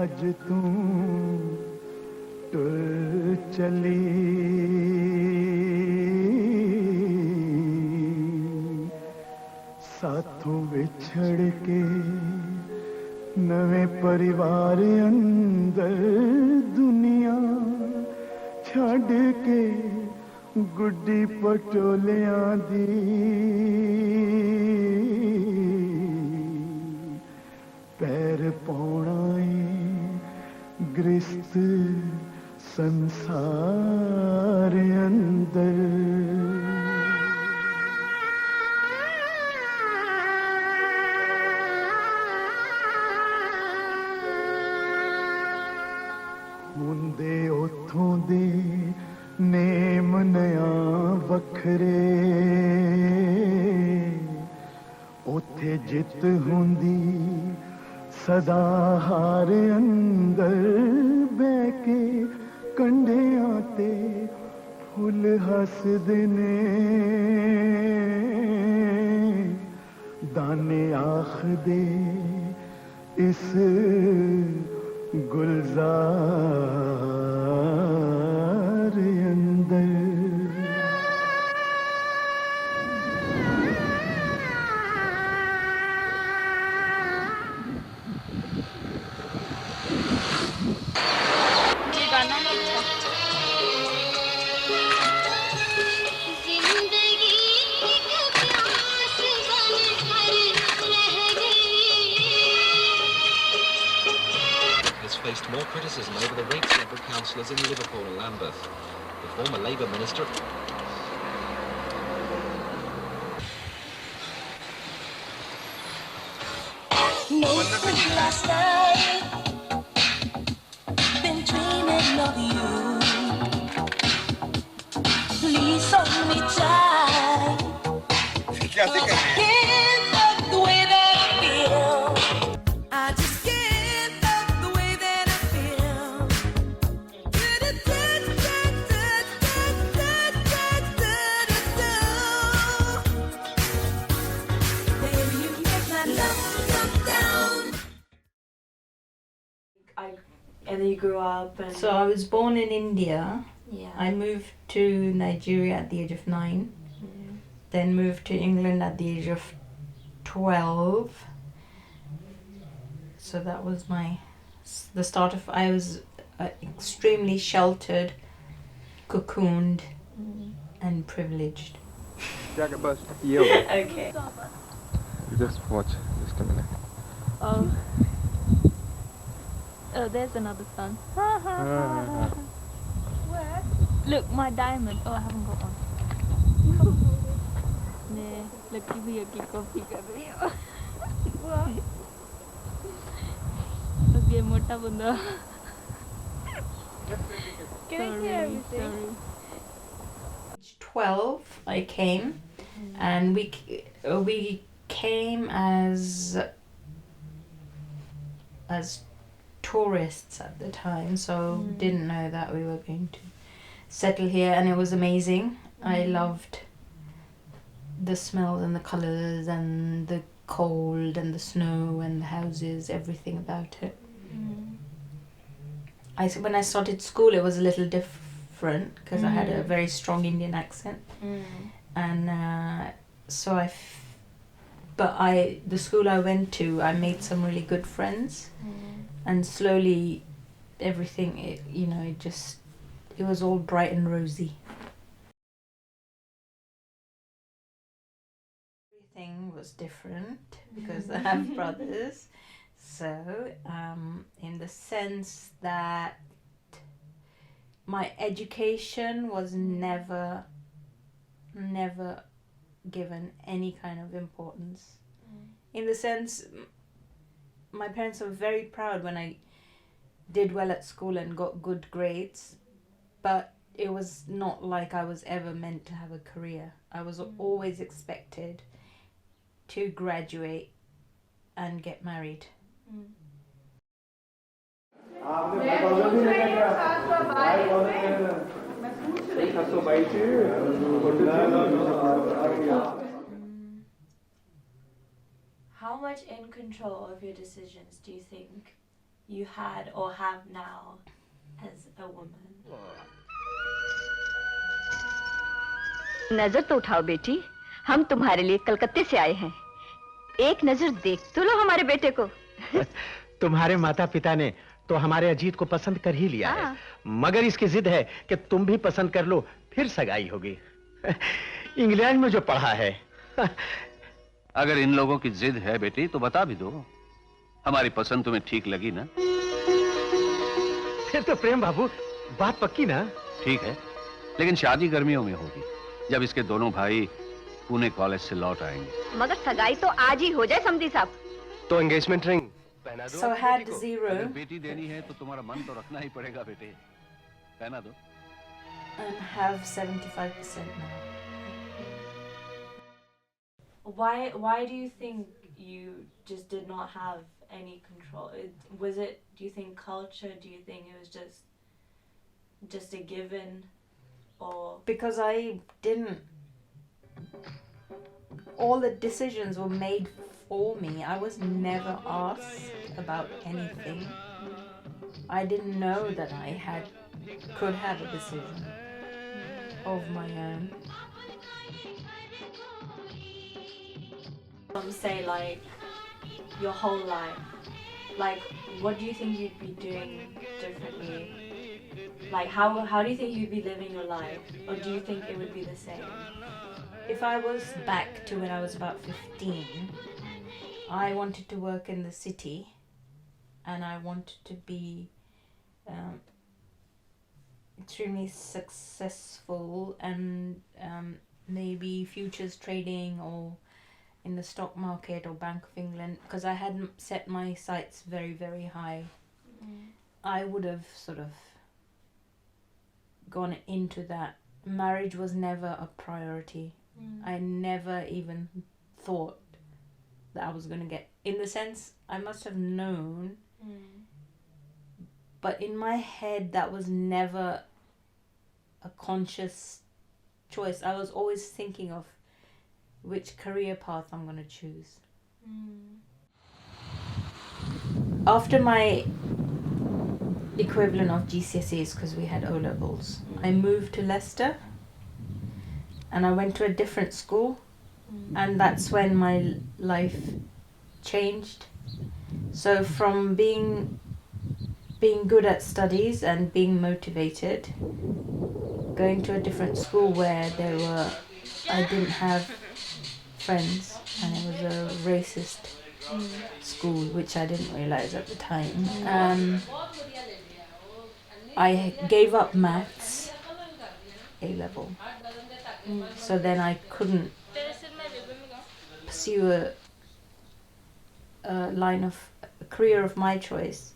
आज तू टुर चली साथों विछड़ के नवे परिवार अंदर दुनिया छड़ के गुड्डी पटोलियां दी पैर पौना गृहस्थ संसार अंदर हुंदे उथों दे नेम नया वखरे उथे जित हुंदी सदा हार अंदर बैके कंढियां ते फुल हसदे ने दाने आखदे इस गुलजार अंदर faced more criticism over the rates of the councillors in Liverpool and Lambeth. The former Labour minister... No sleep last night. Been dreaming of you. Please hold me tight. Can't love the way that I feel. I just can't love the way that I feel. Baby, you make my love come down. And then you grew up and... So I was born in India. Yeah. I moved to Nigeria at the age of 9. Then moved to England at the age of 12. So that was the start of... I was extremely sheltered, cocooned, and privileged. Jacket bus. Yellow. Okay. Just watch. Just a minute. Oh, there's another sun. Where? Look, my diamond. Oh, I haven't got one. Nah, lucky bhaiya ki copy kar rahi ho. Okay, mota bunda. Can I hear everything? Sorry. Age 12, I came, and we came as tourists at the time, so didn't know that we were going to settle here, and it was amazing. I loved the smells and the colours and the cold and the snow and the houses, everything about it. When I started school, it was a little different because I had a very strong Indian accent, and so the school I went to, I made some really good friends, and slowly everything, it was all bright and rosy. Everything was different because I have brothers. So, in the sense that my education was never given any kind of importance. in the sense, my parents were very proud when I did well at school and got good grades, but it was not like I was ever meant to have a career. I was always expected to graduate and get married. How much in control of your decisions do you think you had or have now as a woman? नजर तो उठाओ बेटी, हम तुम्हारे लिए कलकत्ते से आए हैं। एक नजर देख तो लो हमारे बेटे को। तुम्हारे माता पिता ने तो हमारे अजीत को पसंद कर ही लिया है, मगर इसकी जिद है कि तुम भी पसंद कर लो, फिर सगाई होगी। इंग्लैंड में जो पढ़ा है। अगर इन लोगों की जिद है बेटी तो बता भी दो, हमारी पसंद तुम्हें ठीक लगी ना? फिर तो प्रेम बाबू बात पक्की ना? ठीक है, लेकिन शादी गर्मियों में होगी, जब इसके दोनों भाई पुणे कॉलेज से लौट आएंगे। मगर सगाई तो आज ही हो जाए समधी साहब। तो एंगेजमेंट रिंग पहना दो। So I had 0 अगर बेटी देनी है तो तुम्हारा मन तो रखना ही पड़ेगा बेटे, पहना दो। and have 75% now. Why do you think you just did not have any control? Do you think culture? Do you think it was just a given, or Because I didn't, all the decisions were made for me. I was never asked about anything. I didn't know that I could have a decision of my own. say like your whole life? Like, what do you think you'd be doing differently? Like, how do you think you'd be living your life, or do you think it would be the same? If I was back to when I was about 15, I wanted to work in the city, and I wanted to be extremely successful and maybe futures trading or in the stock market or Bank of England, because I hadn't set my sights very, very high. I would have sort of gone into that. Marriage was never a priority. I never even thought that I was going to get, in the sense I must have known, but in my head that was never a conscious choice. I was always thinking of which career path I'm going to choose. After my equivalent of GCSEs, because we had O-levels, I moved to Leicester and I went to a different school, and that's when my life changed. So from being good at studies and being motivated, going to a different school where I didn't have friends, and it was a racist school, which I didn't realize at the time. I gave up maths A-level, so then I couldn't pursue a career of my choice.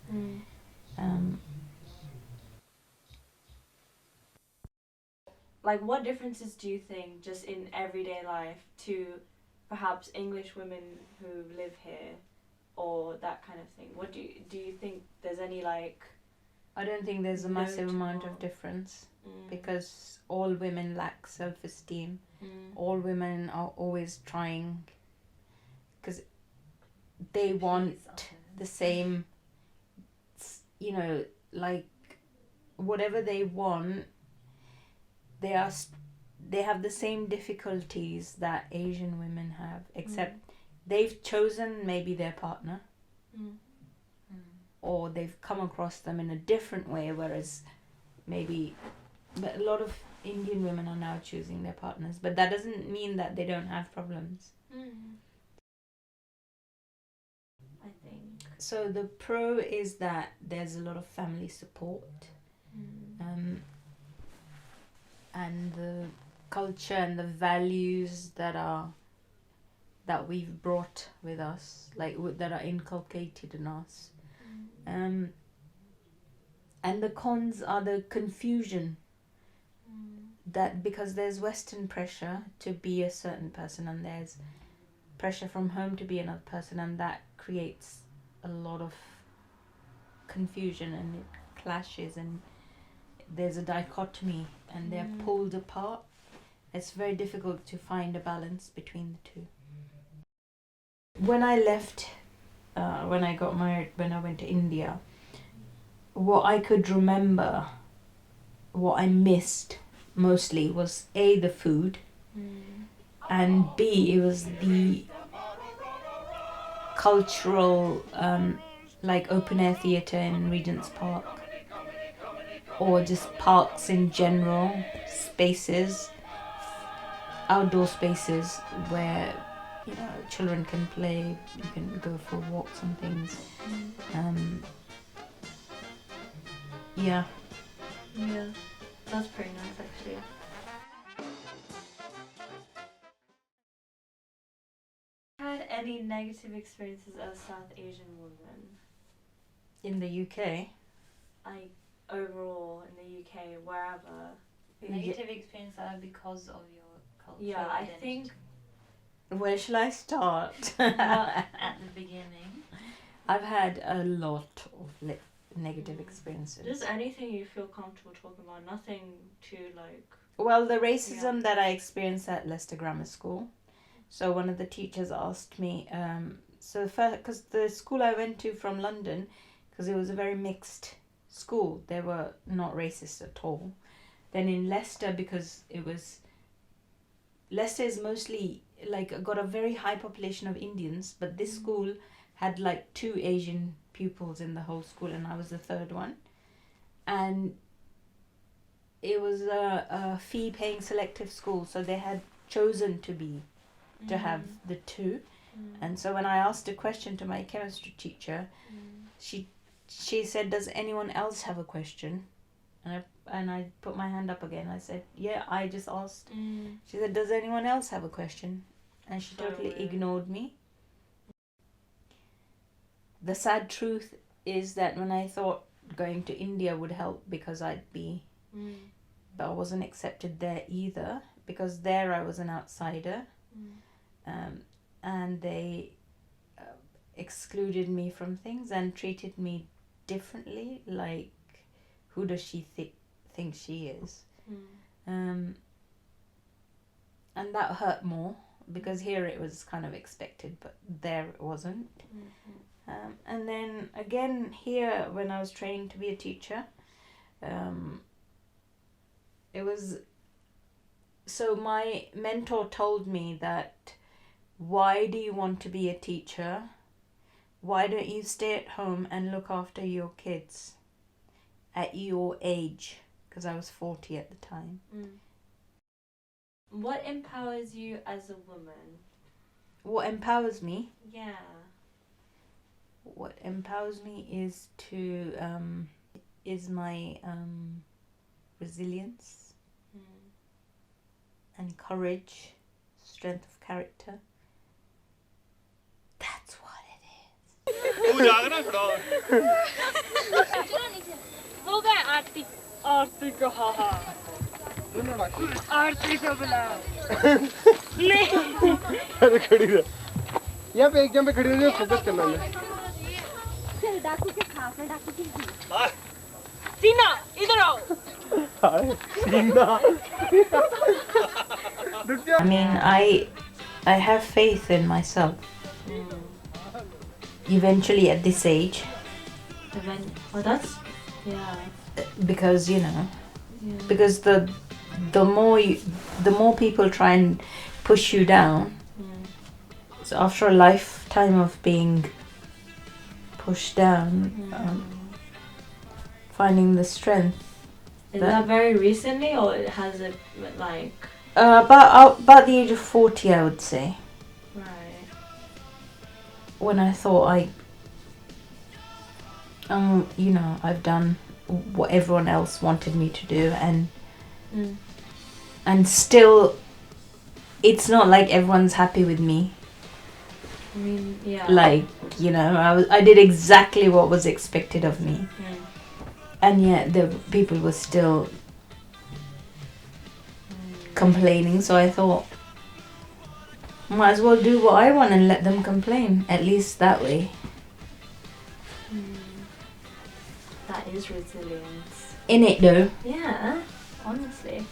Like, what differences do you think, just in everyday life, to perhaps English women who live here, or that kind of thing? What do you think there's any, like... I don't think there's a massive amount of notable- difference, because all women lack self-esteem. All women are always trying, because they want the same, like, whatever they want, they have the same difficulties that Asian women have, except they've chosen maybe their partner, or they've come across them in a different way, whereas but a lot of Indian women are now choosing their partners, but that doesn't mean that they don't have problems. I think. So the pro is that there's a lot of family support, and the culture and the values that that we've brought with us, like that are inculcated in us. And the cons are the confusion that because there's Western pressure to be a certain person and there's pressure from home to be another person, and that creates a lot of confusion and it clashes and there's a dichotomy and they're pulled apart. It's very difficult to find a balance between the two. When I left, when I got married, when I went to India, what I could remember, what I missed mostly was A, the food, and B, it was the cultural, like open air theatre in Regent's Park, or just parks in general, spaces, outdoor spaces where, you know, children can play, you can go for walks and things. Yeah. Yeah, that's pretty nice actually. Had any negative experiences as a South Asian woman? In the UK? Like overall in the UK, wherever. Negative experiences are because of your culture. Yeah, I think. Where shall I start? At the beginning. I've had a lot of negative experiences. Just anything you feel comfortable talking about, nothing too like. Well, the racism that I experienced at Leicester Grammar School. So one of the teachers asked me, because the school I went to from London, because it was a very mixed school, they were not racist at all. Then in Leicester, because Leicester is mostly like got a very high population of Indians, but this school had like 2 Asian pupils in the whole school, and I was the 3rd one. And it was a fee-paying selective school, so they had chosen to have the 2. And so when I asked a question to my chemistry teacher, she said, "Does anyone else have a question?" And I put my hand up again. I said, "Yeah, I just asked." She said, "Does anyone else have a question?" And she totally ignored me. The sad truth is that when I thought going to India would help because but I wasn't accepted there either, because there I was an outsider. And they excluded me from things and treated me differently, like, who does she think she is? And that hurt more, because here it was kind of expected, but there it wasn't. And then again here, when I was training to be a teacher, it was, so my mentor told me that, why do you want to be a teacher? Why don't you stay at home and look after your kids at your age? Because I was 40 at the time. What empowers you as a woman? What empowers me? Yeah. What empowers me is my resilience and courage, strength of character. That's what it is. हो गए आरती आरती को हाँ हाँ आरती को बुला नहीं अरे खड़ी रह, यहाँ पे एक जगह पे खड़ी रहने फोकस करना है। डाकू के खास है, डाकू की सीना इधर आओ। सीना I mean, I have faith in myself. Eventually, at this age. Well, that's Because because the more people try and push you down. So after a lifetime of being pushed down, finding the strength. Is that very recently, or has it like? About the age of 40, I would say. Right. When I thought I've done what everyone else wanted me to do, and still, it's not like everyone's happy with me. I mean, yeah. Like, you know, I did exactly what was expected of me. And yet the people were still complaining, so I thought, might as well do what I want and let them complain, at least that way. That is resilience. In it though. Yeah, honestly.